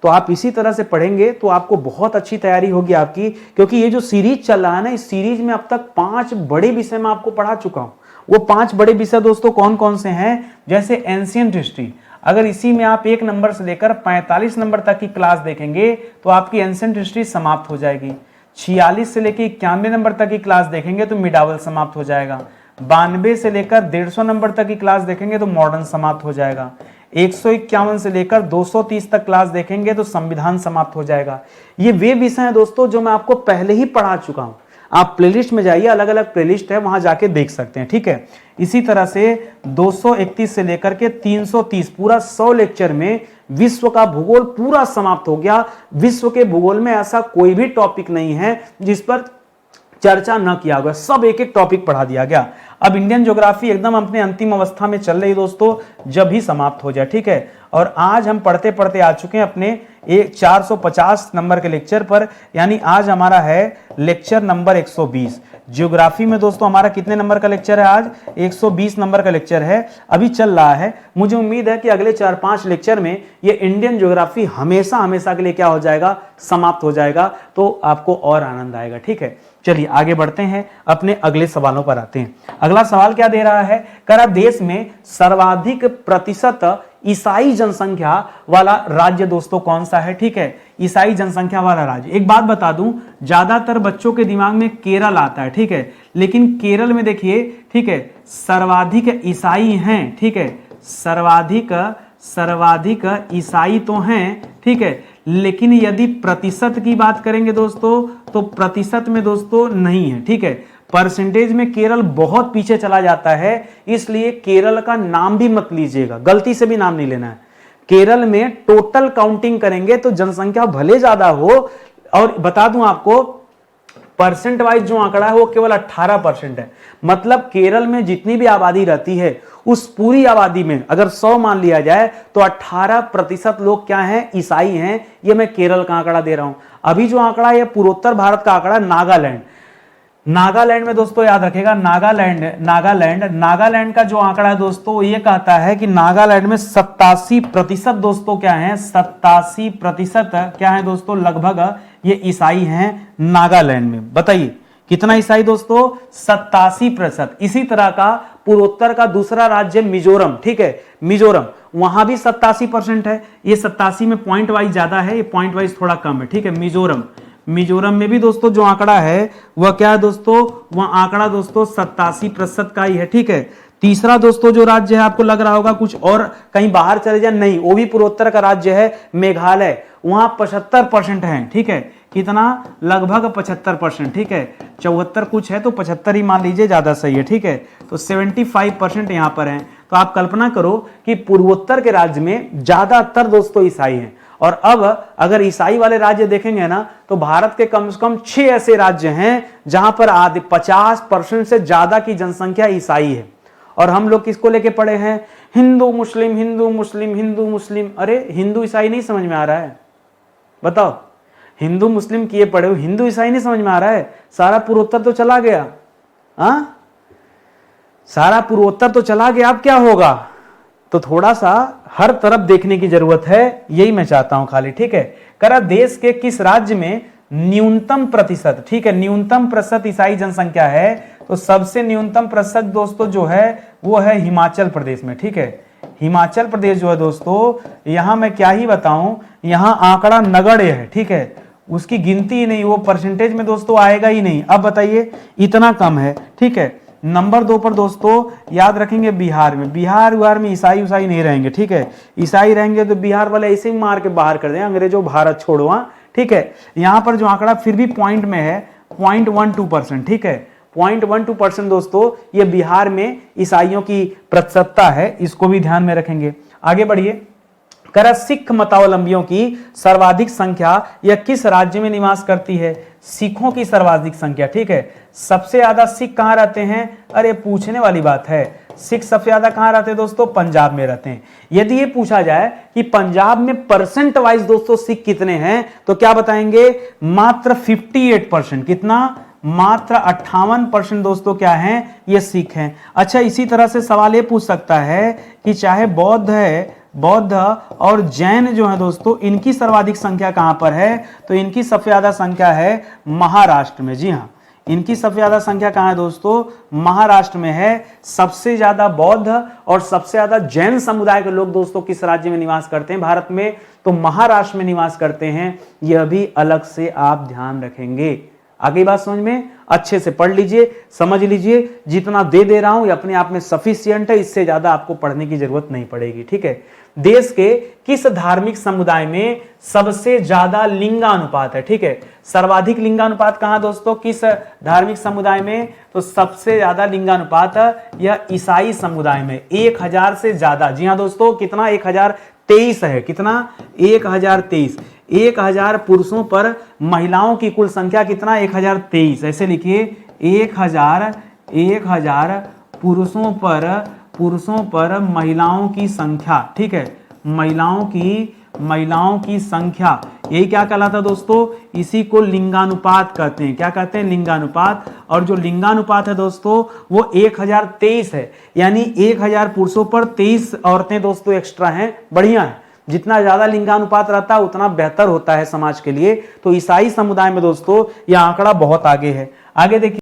तो आप इसी तरह से पढ़ेंगे तो आपको बहुत अच्छी तैयारी होगी आपकी, क्योंकि ये जो सीरीज चल रहा है ना, इस सीरीज में अब तक 5 बड़े विषय मैं आपको पढ़ा चुका हूं। वो 5 बड़े विषय दोस्तों कौन कौन से हैं? जैसे एंशिएंट हिस्ट्री, अगर इसी में आप 1 नंबर से लेकर 45 नंबर तक की क्लास देखेंगे तो आपकी एंशिएंट हिस्ट्री समाप्त हो जाएगी। 46 से लेकर 91 नंबर तक की क्लास देखेंगे तो मिडावल समाप्त हो जाएगा। 92 से लेकर 150 नंबर तक की क्लास देखेंगे तो मॉडर्न समाप्त हो जाएगा। 151 से लेकर 230 तक क्लास देखेंगे तो संविधान समाप्त हो जाएगा। ये वे विषय हैं दोस्तों जो मैं आपको पहले ही पढ़ा चुका हूं। आप प्लेलिस्ट में जाइए, अलग अलग प्लेलिस्ट है, वहां जाके देख सकते हैं, ठीक है। इसी तरह से 231 से लेकर के 330 पूरा 100 लेक्चर में विश्व का भूगोल पूरा समाप्त हो गया। विश्व के भूगोल में ऐसा कोई भी टॉपिक नहीं है जिस पर चर्चा न किया गया, सब एक एक टॉपिक पढ़ा दिया गया। अब इंडियन ज्योग्राफी एकदम अपने अंतिम अवस्था में चल रही दोस्तों, जब ही समाप्त हो जाए, ठीक है। और आज हम पढ़ते पढ़ते आ चुके हैं अपने 450 नंबर के लेक्चर पर, यानी आज हमारा है लेक्चर नंबर 120। ज्योग्राफी में दोस्तों हमारा कितने नंबर का लेक्चर है? आज 120 नंबर का लेक्चर है, अभी चल रहा है। मुझे उम्मीद है कि अगले 4-5 लेक्चर में ये इंडियन ज्योग्राफी हमेशा हमेशा के लिए क्या हो जाएगा? समाप्त हो जाएगा, तो आपको और आनंद आएगा। ठीक है, चलिए आगे बढ़ते हैं, अपने अगले सवालों पर आते हैं। अगला सवाल क्या दे रहा है? करा देश में सर्वाधिक प्रतिशत ईसाई जनसंख्या वाला राज्य दोस्तों कौन सा है? ठीक है, ईसाई जनसंख्या वाला राज्य। एक बात बता दूं, ज्यादातर बच्चों के दिमाग में केरल आता है, ठीक है, लेकिन केरल में देखिए, ठीक है, सर्वाधिक ईसाई हैं, ठीक है, सर्वाधिक ईसाई तो हैं, ठीक है, लेकिन यदि प्रतिशत की बात करेंगे दोस्तों, तो प्रतिशत में दोस्तों नहीं है, ठीक है, परसेंटेज में केरल बहुत पीछे चला जाता है, इसलिए केरल का नाम भी मत लीजिएगा, गलती से भी नाम नहीं लेना है। केरल में टोटल काउंटिंग करेंगे तो जनसंख्या भले ज्यादा हो, और बता दूं आपको परसेंट वाइज जो आंकड़ा है वो केवल 18% है। मतलब केरल में जितनी भी आबादी रहती है उस पूरी आबादी में अगर 100 मान लिया जाए तो 18% लोग क्या हैं? ईसाई हैं। ये मैं केरल का आंकड़ा दे रहा हूं। अभी जो आंकड़ा है पूर्वोत्तर भारत का आंकड़ा, नागालैंड में दोस्तों याद रखेगा, नागालैंड का जो आंकड़ा है दोस्तों ये कहता है कि नागालैंड में 87% दोस्तों क्या हैं? 87% क्या है दोस्तों? लगभग ये ईसाई हैं नागालैंड में। बताइए कितना ईसाई दोस्तों? 87%। इसी तरह का पूर्वोत्तर का दूसरा राज्य मिजोरम, ठीक है, मिजोरम, वहां भी 87% है। ये 87 में पॉइंट वाइज ज्यादा है, ये पॉइंट वाइज थोड़ा कम है, ठीक है। मिजोरम में भी दोस्तों जो आंकड़ा है वह क्या है दोस्तों? वह आंकड़ा दोस्तों 87% का ही है, ठीक है। तीसरा दोस्तों जो राज्य है, आपको लग रहा होगा कुछ और कहीं बाहर चले जाए, नहीं, वो भी पूर्वोत्तर का राज्य है, मेघालय, वहां 75% है, ठीक है। कितना? लगभग 75%, ठीक है। 74 कुछ है तो 75 ही मान लीजिए, ज्यादा सही है, ठीक है। तो 75% यहां पर है। तो आप कल्पना करो कि पूर्वोत्तर के राज्य में ज्यादातर दोस्तों ईसाई हैं। और अब अगर ईसाई वाले राज्य देखेंगे ना, तो भारत के कम से कम 6 ऐसे राज्य हैं जहां पर आधे 50% से ज्यादा की जनसंख्या ईसाई है। और हम लोग किसको लेके पड़े हैं? हिंदू मुस्लिम, हिंदू मुस्लिम, हिंदू मुस्लिम। अरे हिंदू ईसाई नहीं समझ में आ रहा है? बताओ, हिंदू मुस्लिम किए पड़े हो, हिंदू ईसाई नहीं समझ में आ रहा है? सारा पूर्वोत्तर तो चला गया, सारा पूर्वोत्तर तो चला गया, अब क्या होगा? तो थोड़ा सा हर तरफ देखने की जरूरत है, यही मैं चाहता हूं खाली, ठीक है। करा देश के किस राज्य में न्यूनतम प्रतिशत, ठीक है, न्यूनतम प्रतिशत ईसाई जनसंख्या है? तो सबसे न्यूनतम प्रतिशत दोस्तों जो है वो है हिमाचल प्रदेश में, ठीक है। हिमाचल प्रदेश जो है दोस्तों, यहां मैं क्या ही बताऊं, यहां आंकड़ा नगण्य है, ठीक है, उसकी गिनती ही नहीं, वो परसेंटेज में दोस्तों आएगा ही नहीं। अब बताइए, इतना कम है, ठीक है। नंबर 2 पर दोस्तों याद रखेंगे बिहार में, बिहार में ईसाई नहीं रहेंगे, ठीक है। ईसाई रहेंगे तो बिहार वाले ऐसे ही मार के बाहर कर दें, अंग्रेजों भारत छोड़ो, ठीक है। यहां पर जो आंकड़ा फिर भी पॉइंट में है 0.12%, ठीक है, 0.12% दोस्तों ये बिहार में ईसाइयों की प्रतिशतता है, इसको भी ध्यान में रखेंगे। आगे बढ़िए। करा सिख मतावलंबियों की सर्वाधिक संख्या यह किस राज्य में निवास करती है? सिखों की सर्वाधिक संख्या, ठीक है। सबसे ज्यादा सिख कहां रहते हैं? अरे पूछने वाली बात है, सिख सबसे ज्यादा कहां रहते हैं दोस्तों? पंजाब में रहते हैं। यदि ये पूछा जाए कि पंजाब में परसेंट वाइज दोस्तों सिख कितने हैं, तो क्या बताएंगे? मात्र 58%। कितना? मात्र 58% दोस्तों क्या हैं? ये सिख हैं। अच्छा, इसी तरह से सवाल ये पूछ सकता है कि चाहे बौद्ध और जैन जो है दोस्तों, इनकी सर्वाधिक संख्या कहां पर है? तो इनकी सबसे ज्यादा संख्या है महाराष्ट्र में। जी हाँ, इनकी सबसे ज्यादा संख्या कहां है दोस्तों? महाराष्ट्र में है। सबसे ज्यादा बौद्ध और सबसे ज्यादा जैन समुदाय के लोग दोस्तों किस राज्य में निवास करते हैं भारत में? तो महाराष्ट्र में निवास करते हैं। यह भी अलग से आप ध्यान रखेंगे। आगे बात समझ में? अच्छे से पढ़ लीजिए, समझ लीजिए। जितना दे रहा हूं ये अपने आप में सफिशिएंट है, इससे ज्यादा आपको पढ़ने की जरूरत नहीं पड़ेगी, ठीक है। देश के किस धार्मिक समुदाय में सबसे ज्यादा लिंगानुपात है? ठीक है, सर्वाधिक लिंगानुपात कहां दोस्तों? किस धार्मिक समुदाय में? तो सबसे ज्यादा लिंगानुपात यह ईसाई समुदाय में, 1000 से ज्यादा। जी हां दोस्तों, कितना? 1023 है। कितना? 1023। 1000 पुरुषों पर महिलाओं की कुल संख्या कितना? 1023। ऐसे लिखिए, 1000 पुरुषों पर महिलाओं की संख्या, ठीक है, महिलाओं की संख्या, यही क्या कहलाता है दोस्तों, इसी को लिंगानुपात कहते हैं। क्या कहते हैं, लिंगानुपात। और जो लिंगानुपात है दोस्तों वो 1023 है, यानी 1000 पुरुषों पर 23 औरतें दोस्तों एक्स्ट्रा हैं। बढ़िया है, जितना ज्यादा लिंगानुपात रहता है उतना बेहतर होता है समाज के लिए। तो ईसाई समुदाय में दोस्तों यह आंकड़ा बहुत आगे है। आगे देखिए,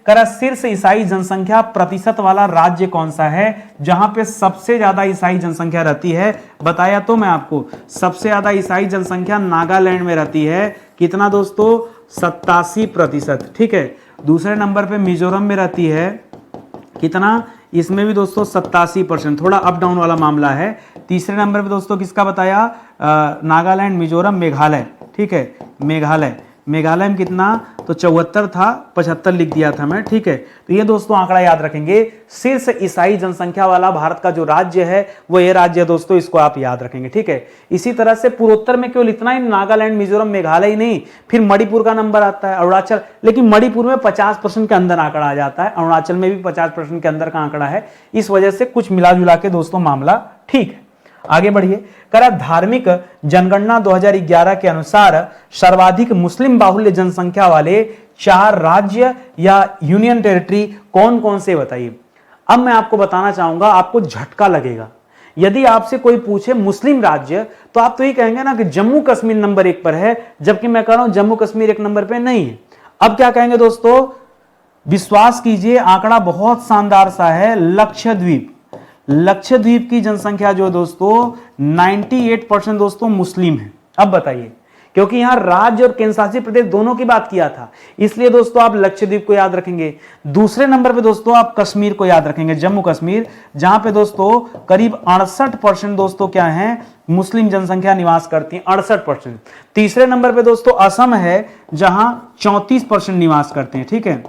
करा शीर्ष ईसाई जनसंख्या प्रतिशत वाला राज्य कौन सा है, जहां पे सबसे ज्यादा ईसाई जनसंख्या रहती है। बताया तो मैं आपको, सबसे ज्यादा ईसाई जनसंख्या नागालैंड में रहती है। कितना दोस्तों, 87%। ठीक है। दूसरे नंबर पे मिजोरम में रहती है, कितना, इसमें भी दोस्तों 87%, थोड़ा अप डाउन वाला मामला है। तीसरे नंबर पे दोस्तों किसका बताया, नागालैंड, मिजोरम, मेघालय। ठीक है, मेघालय में कितना, तो 74 था, 75 लिख दिया था मैं। ठीक है, तो ये दोस्तों आंकड़ा याद रखेंगे। शीर्ष ईसाई जनसंख्या वाला भारत का जो राज्य है वो ये राज्य है दोस्तों, इसको आप याद रखेंगे। ठीक है। इसी तरह से पूर्वोत्तर में केवल इतना ही, नागालैंड, मिजोरम, मेघालय ही नहीं, फिर मणिपुर का नंबर आता है, अरुणाचल, लेकिन मणिपुर में 50% के अंदर आंकड़ा आ जाता है, अरुणाचल में भी 50% के अंदर का आंकड़ा है। इस वजह से कुछ मिला जुला के दोस्तों मामला ठीक है। आगे बढ़िए, करा धार्मिक जनगणना 2011 के अनुसार सर्वाधिक मुस्लिम बाहुल्य जनसंख्या वाले 4 राज्य या यूनियन टेरिटरी कौन कौन से, बताइए। अब मैं आपको बताना चाहूंगा, आपको झटका लगेगा। यदि आपसे कोई पूछे मुस्लिम राज्य, तो आप तो ये कहेंगे ना कि जम्मू कश्मीर नंबर 1 पर है, जबकि मैं कह रहा हूं जम्मू कश्मीर 1 नंबर पे नहीं है। अब क्या कहेंगे दोस्तों, विश्वास कीजिए आंकड़ा बहुत शानदार सा है, लक्षद्वीप। लक्षद्वीप की जनसंख्या जो दोस्तों 98% दोस्तों मुस्लिम है। अब बताइए, क्योंकि यहां राज्य और केंद्र शासित प्रदेश दोनों की बात किया था, इसलिए दोस्तों आप लक्षद्वीप को याद रखेंगे। दूसरे नंबर पे दोस्तों आप कश्मीर को याद रखेंगे, जम्मू कश्मीर, जहां पे दोस्तों करीब 68% दोस्तों क्या है, मुस्लिम जनसंख्या निवास करती है, 68%। तीसरे नंबर पे दोस्तों असम है, जहां 34% निवास करते हैं। ठीक है,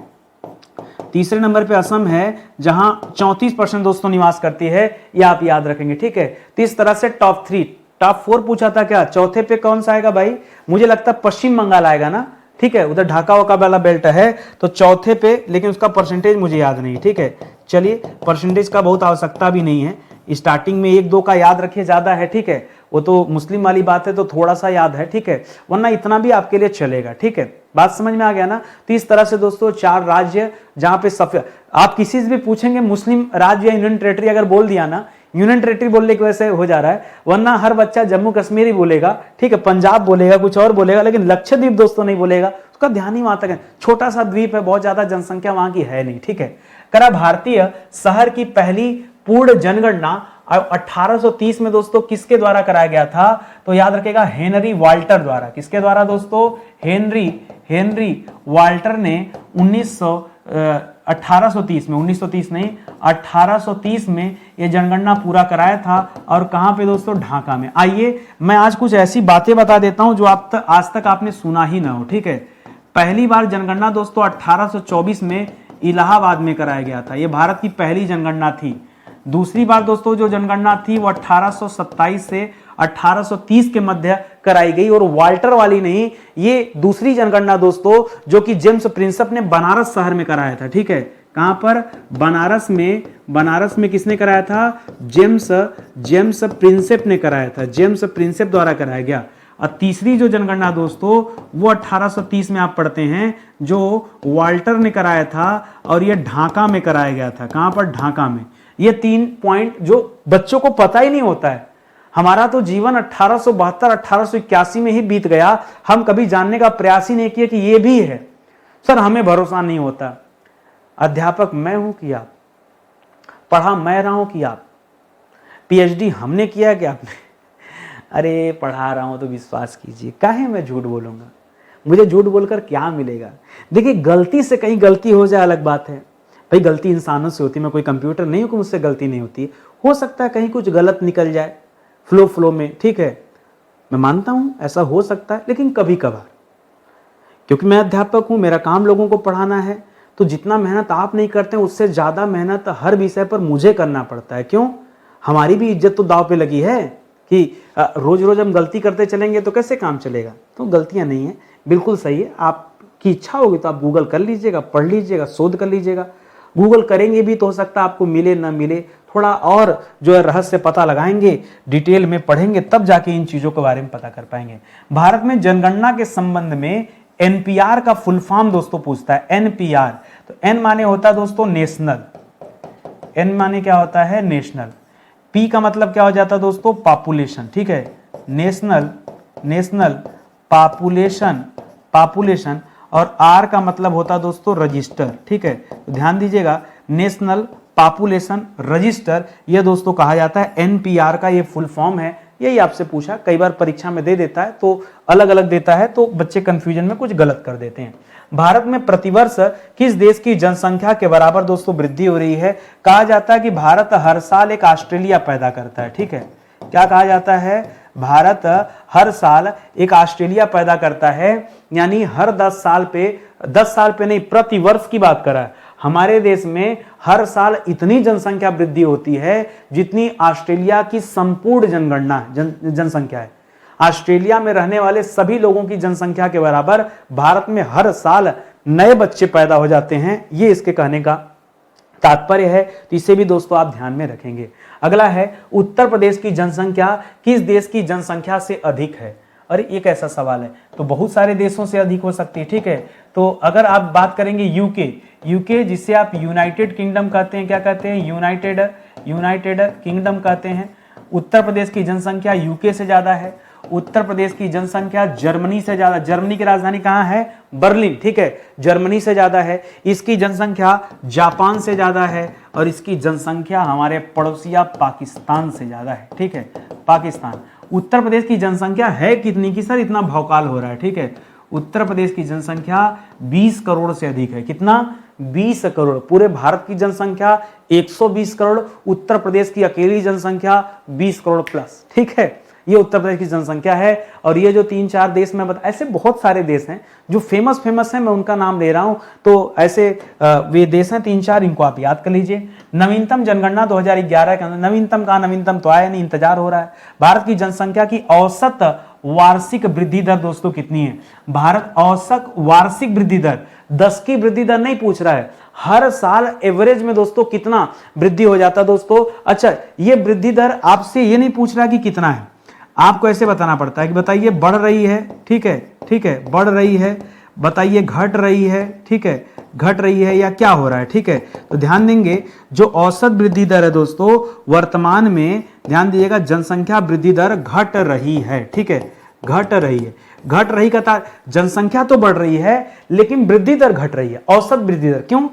तीसरे नंबर पे असम है, जहां 34% दोस्तों निवास करती है, ये आप याद रखेंगे। ठीक है, तो इस तरह से टॉप 3, टॉप 4 पूछा था क्या, चौथे पे कौन सा आएगा भाई, मुझे लगता है पश्चिम बंगाल आएगा ना। ठीक है, उधर ढाका वाका वाला बेल्ट है, तो चौथे पे, लेकिन उसका परसेंटेज मुझे याद नहीं। ठीक है, चलिए, परसेंटेज का बहुत आवश्यकता भी नहीं है, स्टार्टिंग में 1-2 का याद रखिए, ज्यादा है। ठीक है, वो तो मुस्लिम वाली बात है तो थोड़ा सा याद है। ठीक है, वरना इतना भी आपके लिए चलेगा। ठीक है, बात समझ में आ गया ना। तो इस तरह से दोस्तों 4 राज्य जहां पे सफेद, आप किसी से भी पूछेंगे मुस्लिम राज्य या यूनियन टेरिटरी अगर बोल दिया ना, यूनियन टेरिटरी बोलने की वजह से हो जा रहा है, वरना हर बच्चा जम्मू कश्मीर ही बोलेगा। ठीक है, पंजाब बोलेगा, कुछ और बोलेगा, लेकिन लक्षद्वीप दोस्तों नहीं बोलेगा, उसका ध्यान ही वहां तक है। छोटा सा द्वीप है, बहुत ज्यादा जनसंख्या वहां की है नहीं। ठीक है, करा भारतीय शहर की पहली पूर्ण जनगणना 1830 में दोस्तों किसके द्वारा कराया गया था, तो याद रखेगा हेनरी वाल्टर द्वारा। किसके द्वारा दोस्तों, हेनरी वाल्टर ने 1830 में, 1930 नहीं, 1830 में यह जनगणना पूरा कराया था। और कहां पे दोस्तों, ढाका में। आइए मैं आज कुछ ऐसी बातें बता देता हूं जो आज तक आपने सुना ही ना हो। ठीक है, पहली बार जनगणना दोस्तों 1824 में इलाहाबाद में कराया गया था, यह भारत की पहली जनगणना थी। दूसरी बार दोस्तों जो जनगणना थी वो 1827 से 1830 के मध्य कराई गई, और वाल्टर वाली नहीं, ये दूसरी जनगणना दोस्तों जो कि जेम्स प्रिंसेप ने बनारस शहर में कराया था। ठीक है, कहां पर, बनारस में किसने कराया था, जेम्स प्रिंसेप ने कराया था, जेम्स प्रिंसेप द्वारा कराया गया। और तीसरी जो जनगणना दोस्तों वो 1830 में आप पढ़ते हैं, जो वाल्टर ने कराया था, और ये ढाका में कराया गया था। कहां पर, ढाका में। ये 3 पॉइंट जो बच्चों को पता ही नहीं होता है। हमारा तो जीवन 1872 1881 में ही बीत गया, हम कभी जानने का प्रयास ही नहीं किया कि ये भी है। सर हमें भरोसा नहीं होता, अध्यापक मैं हूं कि आप, पढ़ा मैं रहा हूं कि आप, पीएचडी हमने किया कि आपने, अरे पढ़ा रहा हूं तो विश्वास कीजिए, काहे मैं झूठ बोलूंगा, मुझे झूठ बोलकर क्या मिलेगा। देखिए गलती से कहीं गलती हो जाए अलग बात है, भाई गलती इंसानों से होती है, मैं कोई कंप्यूटर नहीं हूं कि मुझसे गलती नहीं होती, हो सकता है कहीं कुछ गलत निकल जाए फ्लो में, ठीक है, मैं मानता हूं ऐसा हो सकता है, लेकिन कभी कभार, क्योंकि मैं अध्यापक हूं, मेरा काम लोगों को पढ़ाना है, तो जितना मेहनत आप नहीं करते हैं उससे ज़्यादा मेहनत हर विषय पर मुझे करना पड़ता है। क्यों, हमारी भी इज्जत तो दांव पे लगी है कि रोज रोज हम गलती करते चलेंगे तो कैसे काम चलेगा। तो गलतियां नहीं है, बिल्कुल सही है, आपकी इच्छा होगी तो आप गूगल कर लीजिएगा, पढ़ लीजिएगा, शोध कर लीजिएगा, गूगल करेंगे भी तो हो सकता है आपको मिले ना मिले, थोड़ा और जो है रहस्य पता लगाएंगे, डिटेल में पढ़ेंगे, तब जाके इन चीजों के बारे में पता कर पाएंगे। भारत में जनगणना के संबंध में एनपीआर का फुल फॉर्म दोस्तों पूछता है, एनपीआर। तो एन माने होता है दोस्तों नेशनल, एन माने क्या होता है नेशनल, पी का मतलब क्या हो जाता है दोस्तों पॉपुलेशन, ठीक है, नेशनल पॉपुलेशन, और आर का मतलब होता है दोस्तों रजिस्टर, ठीक है। तो ध्यान दीजिएगा, नेशनल पॉपुलेशन रजिस्टर, ये दोस्तों कहा जाता है एनपीआर का ये फुल फॉर्म है। यही आपसे पूछा, कई बार परीक्षा में दे देता है तो अलग अलग देता है, तो बच्चे कंफ्यूजन में कुछ गलत कर देते हैं। भारत में प्रतिवर्ष किस देश की जनसंख्या के बराबर दोस्तों वृद्धि हो रही है? कहा जाता है कि भारत हर साल एक ऑस्ट्रेलिया पैदा करता है, ठीक है। क्या कहा जाता है? भारत हर साल एक ऑस्ट्रेलिया पैदा करता है, यानी हर 10 साल पे नहीं, प्रति वर्ष की बात करा है। हमारे देश में हर साल इतनी जनसंख्या वृद्धि होती है जितनी ऑस्ट्रेलिया की संपूर्ण जनसंख्या है। ऑस्ट्रेलिया में रहने वाले सभी लोगों की जनसंख्या के बराबर भारत में हर साल नए बच्चे पैदा हो जाते हैं, ये इसके कहने का तात्पर्य है। तो इसे भी दोस्तों आप ध्यान में रखेंगे। अगला है, उत्तर प्रदेश की जनसंख्या किस देश की जनसंख्या से अधिक है? अरे एक ऐसा सवाल है, तो बहुत सारे देशों से अधिक हो सकती है, ठीक है। तो अगर आप बात करेंगे यूके जिसे आप यूनाइटेड किंगडम कहते हैं, क्या कहते हैं? यूनाइटेड किंगडम कहते हैं। उत्तर प्रदेश की जनसंख्या यूके से ज्यादा है। उत्तर प्रदेश की जनसंख्या जर्मनी से ज्यादा, जर्मनी की राजधानी कहाँ है? बर्लिन, ठीक है, जर्मनी से ज्यादा है। इसकी जनसंख्या जापान से ज्यादा है, और इसकी जनसंख्या हमारे पड़ोसिया पाकिस्तान से ज्यादा है, ठीक है, पाकिस्तान। उत्तर प्रदेश की जनसंख्या है कितनी की सर इतना भौकाल हो रहा है, ठीक है। उत्तर प्रदेश की जनसंख्या 20 करोड़ से अधिक है। कितना? 20 करोड़। पूरे भारत की जनसंख्या 120 करोड़, उत्तर प्रदेश की अकेली जनसंख्या 20 करोड़ प्लस, ठीक है। ये उत्तर प्रदेश की जनसंख्या है। और ये जो 3-4 देश में ऐसे बहुत सारे देश हैं जो फेमस हैं, मैं उनका नाम ले रहा हूं। तो ऐसे वे देश हैं 3-4, इनको आप याद कर लीजिए। नवीनतम जनगणना 2011 के अंदर, नवीनतम तो आया नहीं, इंतजार हो रहा है। भारत की जनसंख्या की औसत वार्षिक वृद्धि दर दोस्तों कितनी है? भारत औसत वार्षिक वृद्धि दर, 10 की वृद्धि दर नहीं पूछ रहा है, हर साल एवरेज में दोस्तों कितना वृद्धि हो जाता है दोस्तों। अच्छा, ये वृद्धि दर आपसे ये नहीं पूछ रहा कि कितना है, आपको ऐसे बताना पड़ता है कि बताइए बढ़ रही है, ठीक है, बढ़ रही है, बताइए घट रही है, ठीक है, घट रही है या क्या हो रहा है, ठीक है। तो ध्यान देंगे, जो औसत वृद्धि दर है दोस्तों, वर्तमान में ध्यान दीजिएगा जनसंख्या वृद्धि दर घट रही है, ठीक है, घट रही है। घट रही का जनसंख्या तो बढ़ रही है लेकिन वृद्धि दर घट रही है, औसत वृद्धि दर। क्यों?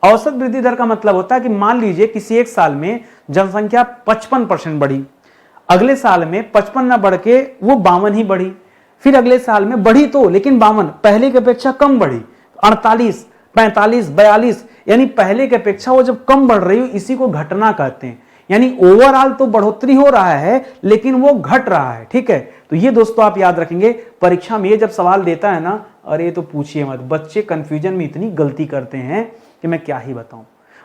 औसत वृद्धि दर का मतलब होता है कि मान लीजिए किसी एक साल में जनसंख्या 55% बढ़ी, अगले साल में 55 ना बढ़ के वो 52 ही बढ़ी, फिर अगले साल में बढ़ी तो लेकिन 52 पहले की अपेक्षा कम बढ़ी, 48, 45, 42, यानी पहले की अपेक्षा वो जब कम बढ़ रही हो, इसी को घटना कहते हैं। यानी ओवरऑल तो बढ़ोतरी हो रहा है लेकिन वो घट रहा है, ठीक है। तो ये दोस्तों आप याद रखेंगे, परीक्षा में ये जब सवाल देता है ना, अरे तो पूछिए मत, बच्चे कंफ्यूजन में इतनी गलती करते हैं कि मैं क्या ही बताऊं।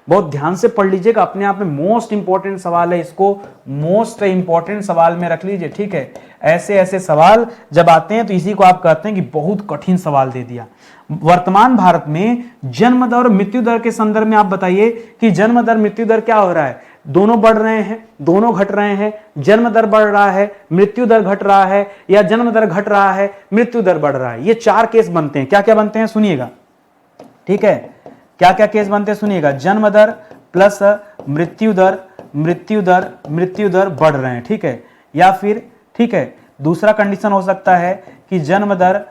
बहुत ध्यान से पढ़ लीजिएगा, अपने आप में मोस्ट इंपॉर्टेंट सवाल है, इसको मोस्ट इंपॉर्टेंट सवाल में रख लीजिए, ठीक है। ऐसे ऐसे सवाल जब आते हैं तो इसी को आप कहते हैं कि बहुत कठिन सवाल दे दिया। वर्तमान भारत में जन्म दर और मृत्यु दर के संदर्भ में आप बताइए कि जन्म दर मृत्यु दर क्या हो रहा है? दोनों बढ़ रहे हैं, दोनों घट रहे हैं? जन्म दर बढ़ रहा है, मृत्यु दर घट रहा है, या जन्म दर घट रहा है, मृत्यु दर बढ़ रहा है? ये 4 केस बनते हैं। क्या क्या बनते हैं सुनिएगा, ठीक है, क्या क्या केस बनते हैं सुनिएगा। जन्म दर प्लस मृत्यु दर बढ़ रहे हैं, ठीक है। या फिर, ठीक है, दूसरा कंडीशन हो सकता है कि जन्म दर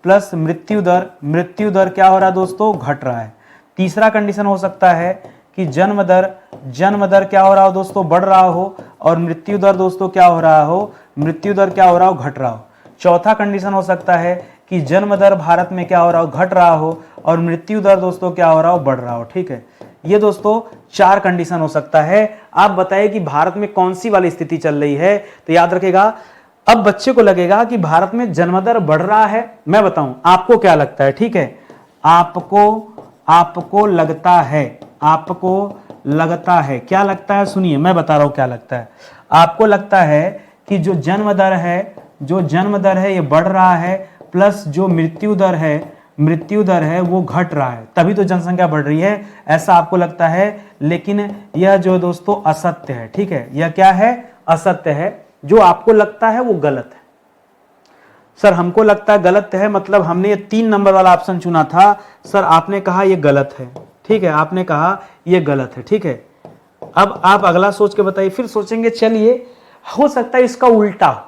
प्लस मृत्यु दर क्या हो रहा है दोस्तों? घट रहा है। तीसरा कंडीशन हो सकता है कि जन्म दर क्या हो रहा हो दोस्तों? बढ़ रहा हो, और मृत्यु दर दोस्तों क्या हो रहा हो? घट रहा हो। चौथा कंडीशन हो सकता है कि जन्म दर भारत में क्या हो रहा हो? घट रहा हो, और मृत्यु दर दोस्तों क्या हो रहा हो? बढ़ रहा हो, ठीक है। ये दोस्तों 4 कंडीशन हो सकता है। आप बताइए कि भारत में कौन सी वाली स्थिति चल रही है? तो याद रखेगा, अब बच्चे को लगेगा कि भारत में जन्म दर बढ़ रहा है। मैं बताऊं आपको क्या लगता है, ठीक है, आपको लगता है, क्या लगता है? सुनिए, मैं बता रहा हूं क्या लगता है। आपको लगता है कि जो जन्म दर है ये बढ़ रहा है, प्लस जो मृत्यु दर है मृत्यु दर है वो घट रहा है, तभी तो जनसंख्या बढ़ रही है, ऐसा आपको लगता है। लेकिन यह जो दोस्तों असत्य है, ठीक है, यह क्या है, असत्य है। जो आपको लगता है वो गलत है। सर हमको लगता है गलत है, मतलब हमने ये 3 नंबर वाला ऑप्शन चुना था, सर आपने कहा ये गलत है, ठीक है, आपने कहा ये गलत है, ठीक है। अब आप अगला सोच के बताइए, फिर सोचेंगे चलिए हो सकता है इसका उल्टा हो,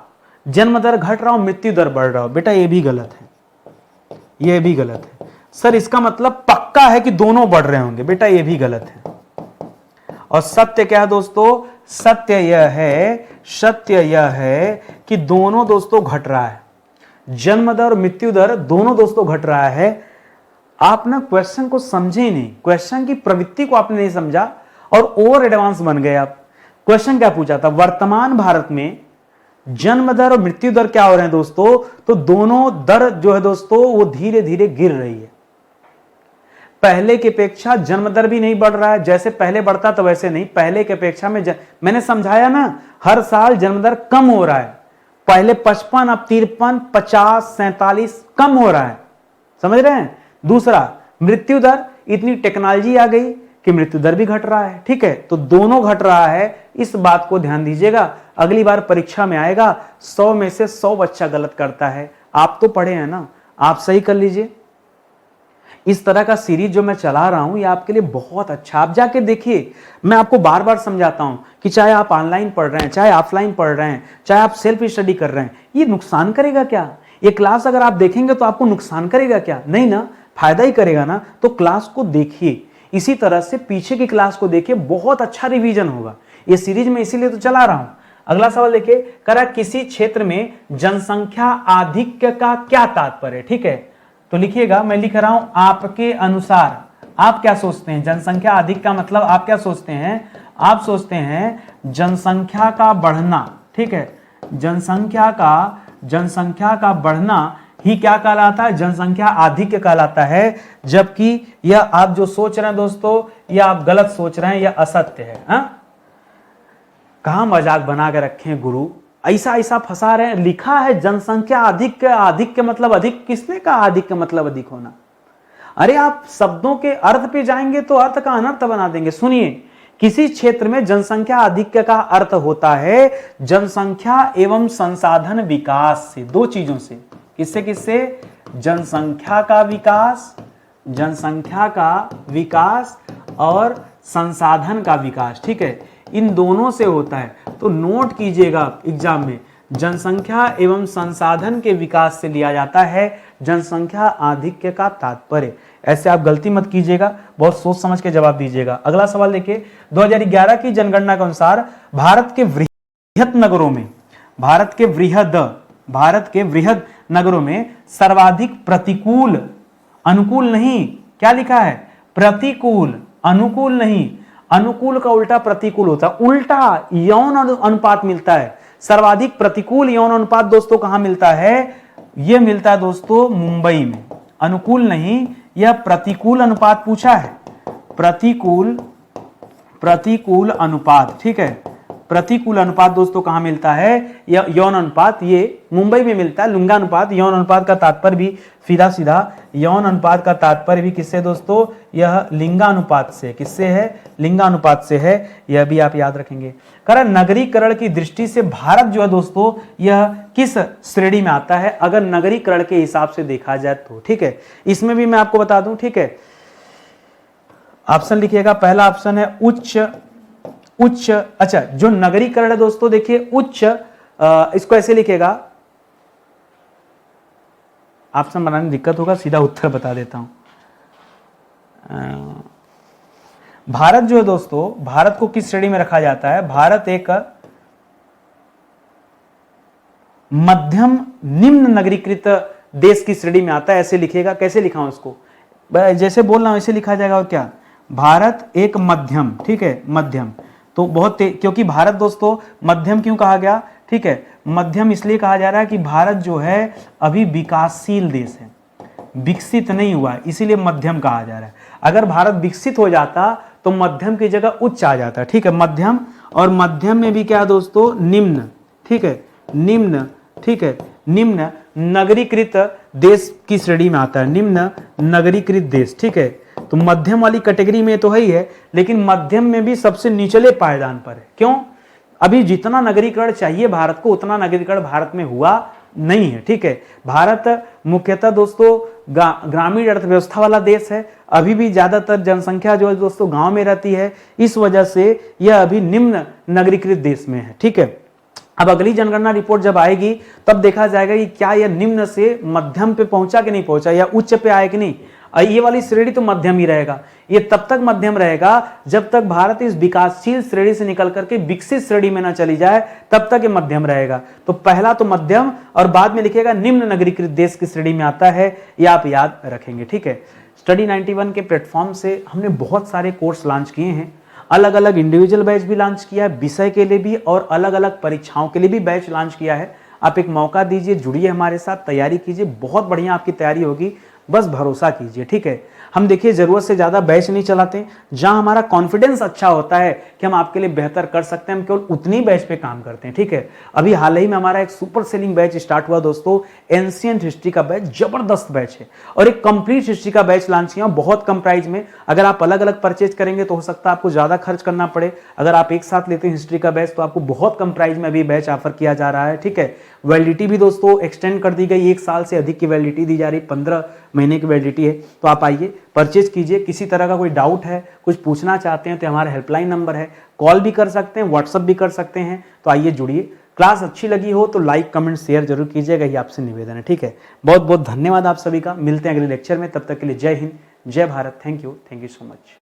जन्म दर घट रहा हो मृत्यु दर बढ़ रहा हो, बेटा ये भी गलत है, ये भी गलत है। सर इसका मतलब पक्का है कि दोनों बढ़ रहे होंगे, बेटा ये भी गलत है। और सत्य क्या है दोस्तों, सत्य यह है कि दोनों दोस्तों घट रहा है, जन्म दर और मृत्यु दर दोनों दोस्तों घट रहा है। आप ना क्वेश्चन को समझे नहीं, क्वेश्चन की प्रवृत्ति को आपने नहीं समझा और ओवर एडवांस बन गए आप। क्वेश्चन क्या पूछा था, वर्तमान भारत में जन्म दर और मृत्यु दर क्या हो रहे हैं दोस्तों, तो दोनों दर जो है दोस्तों वो धीरे धीरे गिर रही है। पहले की अपेक्षा जन्म दर भी नहीं बढ़ रहा है, जैसे पहले बढ़ता तो वैसे नहीं, पहले की अपेक्षा में मैंने समझाया ना, हर साल जन्म दर कम हो रहा है, पहले 55 अब 53 50 47 कम हो रहा है, समझ रहे हैं। दूसरा मृत्यु दर, इतनी टेक्नोलॉजी आ गई कि मृत्यु दर भी घट रहा है, ठीक है, तो दोनों घट रहा है, इस बात को ध्यान दीजिएगा। अगली बार परीक्षा में आएगा 100 में से 100 बच्चा गलत करता है, आप तो पढ़े हैं ना, आप सही कर लीजिए। इस तरह का सीरीज जो मैं चला रहा हूं ये आपके लिए बहुत अच्छा, आप जाके देखिए। मैं आपको बार बार समझाता हूं कि चाहे आप ऑनलाइन पढ़ रहे हैं, चाहे ऑफलाइन पढ़ रहे हैं, चाहे आप सेल्फ स्टडी कर रहे हैं, ये नुकसान करेगा क्या? ये क्लास अगर आप देखेंगे तो आपको नुकसान करेगा क्या? नहीं ना, फायदा ही करेगा ना। तो क्लास को देखिए, इसी तरह से पीछे की क्लास को देखिए, बहुत अच्छा रिवीजन होगा। ये सीरीज में इसीलिए तो चला रहा हूं। अगला सवाल देखिए, कह रहा किसी क्षेत्र में जनसंख्या आधिक्य का क्या तात्पर्य है, ठीक है, तो लिखिएगा, मैं लिख रहा हूं आपके अनुसार, आप क्या सोचते हैं जनसंख्या आधिक्य का मतलब, आप क्या सोचते हैं? आप सोचते हैं जनसंख्या का बढ़ना, ठीक है, जनसंख्या का बढ़ना ही क्या कहलाता है? जनसंख्या आधिक्य कहलाता है। जबकि यह आप जो सोच रहे हैं दोस्तों, यह आप गलत सोच रहे हैं, यह असत्य है। कहां मजाक बना के रखे हैं गुरु, ऐसा फंसा रहे हैं। लिखा है जनसंख्या आधिक्य, आधिक्य मतलब अधिक, किसने कहा आधिक्य मतलब अधिक होना? अरे आप शब्दों के अर्थ पे जाएंगे तो अर्थ का अनर्थ बना देंगे। सुनिए, किसी क्षेत्र में जनसंख्या आधिक्य का अर्थ होता है जनसंख्या एवं संसाधन विकास से, दो चीजों से। किससे किससे? जनसंख्या का विकास और संसाधन का विकास, ठीक है, इन दोनों से होता है। तो नोट कीजिएगा एग्जाम में, जनसंख्या एवं संसाधन के विकास से लिया जाता है जनसंख्या आधिक्य का तात्पर्य। ऐसे आप गलती मत कीजिएगा, बहुत सोच समझ के जवाब दीजिएगा। अगला सवाल देखिए, 2011 की जनगणना के अनुसार भारत के वृहद नगरों में सर्वाधिक प्रतिकूल, अनुकूल नहीं, क्या लिखा है? प्रतिकूल, अनुकूल नहीं, अनुकूल का उल्टा प्रतिकूल होता है, उल्टा यौन अनुपात मिलता है। सर्वाधिक प्रतिकूल यौन अनुपात दोस्तों कहां मिलता है? यह मिलता है दोस्तों मुंबई में। अनुकूल नहीं, यह प्रतिकूल अनुपात पूछा है, प्रतिकूल अनुपात, ठीक है, प्रतिकूल अनुपात दोस्तों कहां मिलता है? यह यौन अनुपात, ये मुंबई में मिलता है। लिंगानुपात, यौन अनुपात का तात्पर्य भी सीधा यौन अनुपात का तात्पर्य भी किससे दोस्तों? यह लिंगानुपात से। किससे है? लिंगानुपात से है, यह भी आप याद रखेंगे। कारण नगरीकरण की दृष्टि से भारत जो है दोस्तों, यह किस श्रेणी में आता है अगर नगरीकरण के हिसाब से देखा जाए तो, ठीक है। इसमें भी मैं आपको बता दूं, ठीक है, ऑप्शन लिखिएगा। पहला ऑप्शन है उच्च, अच्छा, जो नगरीकरण है दोस्तों, देखिए उच्च, इसको ऐसे लिखेगा, ऑप्शन बनाने में दिक्कत होगा, सीधा उत्तर बता देता हूं। भारत जो है दोस्तों, भारत को किस श्रेणी में रखा जाता है? भारत एक मध्यम निम्न नगरीकृत देश की श्रेणी में आता है, ऐसे लिखेगा। कैसे लिखा हूं इसको? जैसे बोल रहा हूं ऐसे लिखा जाएगा। और क्या? भारत एक मध्यम, ठीक है, मध्यम, तो बहुत क्योंकि भारत दोस्तों मध्यम क्यों कहा गया? ठीक है, मध्यम इसलिए कहा जा रहा है कि भारत जो है अभी विकासशील देश है, विकसित नहीं हुआ है, इसीलिए मध्यम कहा जा रहा है। अगर भारत विकसित हो जाता तो मध्यम की जगह उच्च आ जाता, ठीक है, मध्यम। और मध्यम में भी क्या दोस्तों? निम्न, ठीक है, निम्न, ठीक है, निम्न। नगरीकृत देश की श्रेणी में आता है, निम्न नगरीकृत देश, ठीक है। तो मध्यम वाली कैटेगरी में तो है ही है, लेकिन मध्यम में भी सबसे निचले पायदान पर है। क्यों? अभी जितना नगरीकरण चाहिए भारत को उतना नगरीकरण भारत में हुआ नहीं है, ठीक है। भारत मुख्यतः दोस्तों ग्रामीण अर्थव्यवस्था वाला देश है। अभी भी ज्यादातर जनसंख्या जो है दोस्तों गांव में रहती है, इस वजह से यह अभी निम्न नगरीकृत देश में है, ठीक है। अब अगली जनगणना रिपोर्ट जब आएगी तब देखा जाएगा कि क्या यह निम्न से मध्यम पे पहुंचा कि नहीं पहुंचा, या उच्च पे आए कि नहीं। ये वाली श्रेणी तो मध्यम ही रहेगा। ये तब तक मध्यम रहेगा जब तक भारत इस विकासशील श्रेणी से निकल करके विकसित श्रेणी में ना चली जाए, तब तक ये मध्यम रहेगा। तो पहला तो मध्यम और बाद में लिखिएगा निम्न नगरीकृत देश की श्रेणी में आता है, ये आप याद रखेंगे, ठीक है। स्टडी 91 के प्लेटफॉर्म से हमने बहुत सारे कोर्स लॉन्च किए हैं, अलग अलग इंडिविजुअल बैच भी लॉन्च किया है, विषय के लिए भी और अलग अलग परीक्षाओं के लिए भी बैच लॉन्च किया है। आप एक मौका दीजिए, जुड़िए हमारे साथ, तैयारी कीजिए, बहुत बढ़िया आपकी तैयारी होगी, बस भरोसा कीजिए, ठीक है। हम देखिए जरूरत से ज्यादा बैच नहीं चलाते, जहां हमारा कॉन्फिडेंस अच्छा होता है कि हम आपके लिए बेहतर कर सकते हैं, हम केवल उतनी बैच पे काम करते हैं, ठीक है। अभी हाल ही में हमारा एक सुपर सेलिंग बैच स्टार्ट हुआ दोस्तों, एंशिएंट हिस्ट्री का बैच, जबरदस्त बैच है, और एक कंप्लीट हिस्ट्री का बैच लॉन्च किया बहुत कम प्राइस में। अगर आप अलग अलग परचेज करेंगे तो हो सकता है आपको ज्यादा खर्च करना पड़े, अगर आप एक साथ लेते हैं हिस्ट्री का बैच तो आपको बहुत कम प्राइस में अभी बैच ऑफर किया जा रहा है, ठीक है। वैलिडिटी भी दोस्तों एक्सटेंड कर दी गई, 1 साल से अधिक की वैलिडिटी दी जा रही, 15 महीने की वैलिडिटी है। तो आप आइए, परचेज कीजिए। किसी तरह का कोई डाउट है, कुछ पूछना चाहते हैं तो हमारा हेल्पलाइन नंबर है, कॉल भी कर सकते हैं, व्हाट्सअप भी कर सकते हैं। तो आइए जुड़िए। क्लास अच्छी लगी हो तो लाइक कमेंट शेयर जरूर कीजिएगा, ये आपसे निवेदन है, ठीक है। बहुत बहुत धन्यवाद आप सभी का, मिलते हैं अगले लेक्चर में, तब तक के लिए जय हिंद, जय Bharat, thank you so much.